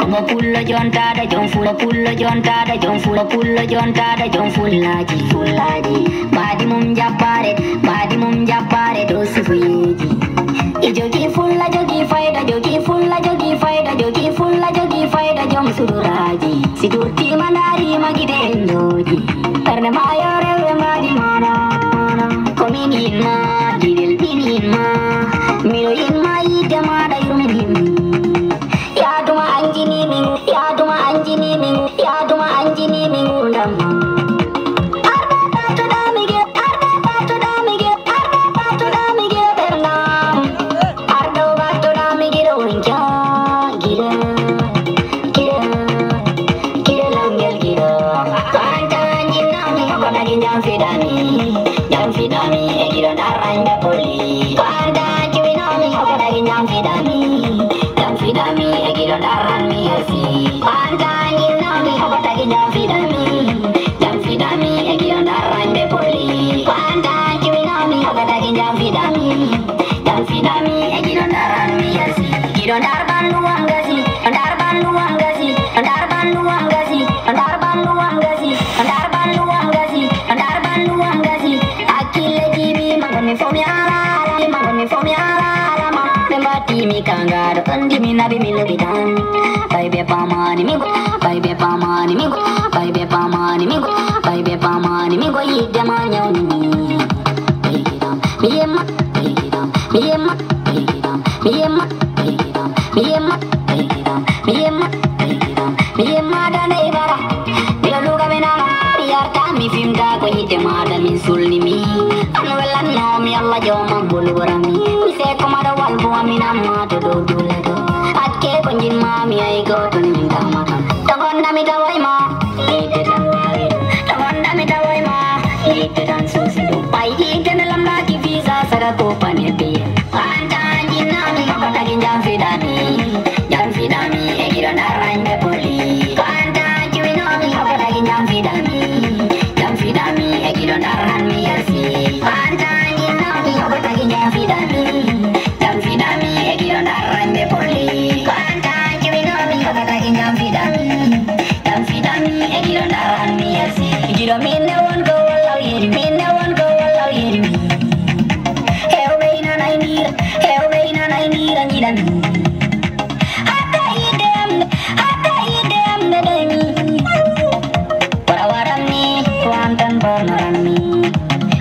Como pullo jontada jong full pullo jontada jong full pullo jontada jong fullaji badi mum jabbare do sifuyeji ijogi fulla jogi fayda jogi fulla jogi fayda jogi fulla jogi fayda jom suduraji sidurti manari magide enjoji karne mayore we madi mana kominin ma didel binin ma miro in ma ide ma da yumin yaduma anjini mingu ndamma arba patu damige bernam ardo patu damige ronja gira langel gira kanta anjina mi kona ginjang fidani gira naranja poli kanta anjina mi kona ginjang fidani gira naran mi asi kanta anjina mi kona ginjang fidani gira naran be poli kanta anjina mi kona ginjang fidani gira naran mi asi gira narban luang gasi akile jibi mangone fomi ala membati mi kangaro andi mi nabi mi lebidan bai be pamani mi go yidde ma nyawni miyemma dane bara biluga benana yarta mi fimda ko yidde ma dan min sulni mi anu welanno mi alla joma bulurami mi se ko mada walbo amina ma to do dulado akke ko jin ma mi ay go to min tamata tagonda mi tawai ma ite dan susi do pai ite dalam lagi visa saga ko panepi anta jinna mi ko tagin jam fidani gira naranja poli anta juino mi ko tagin jam fidani gira naran mi asi anta jinna mi ko tagin jam fidani gira naranja poli anta juino mi ko tagin jam fidani gira naran mi asi gira minne won go minne won go yeri heroina nainira nyidan hatta idem nedemi warawaram ni kuantan parmarami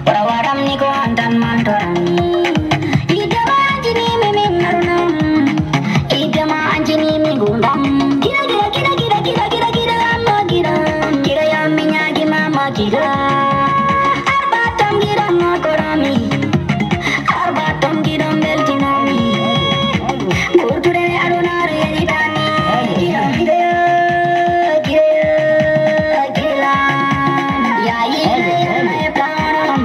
warawaram ni kuantan mantorami idama anjini mimin narunam idama anjini migundam gira yaminya gimama gira arbatam giram beltinami kurture arunare editani gira ya ile pranam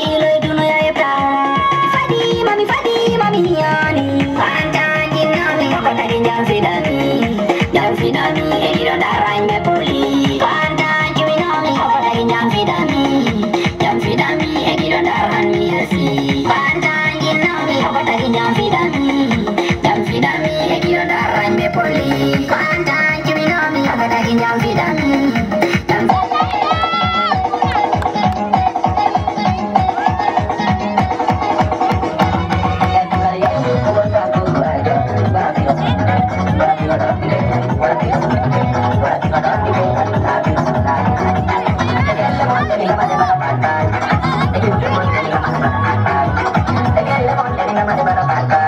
ile duno ya pranam fadi mami yani anta jinami ko tagin jam fidani gira naran be poli anta jinami ko tagin jam fidani gira naran mi jam fidami, ekiro darang be poli. Kuantan kiminomi, abadagi jam fidami, jam Thank you.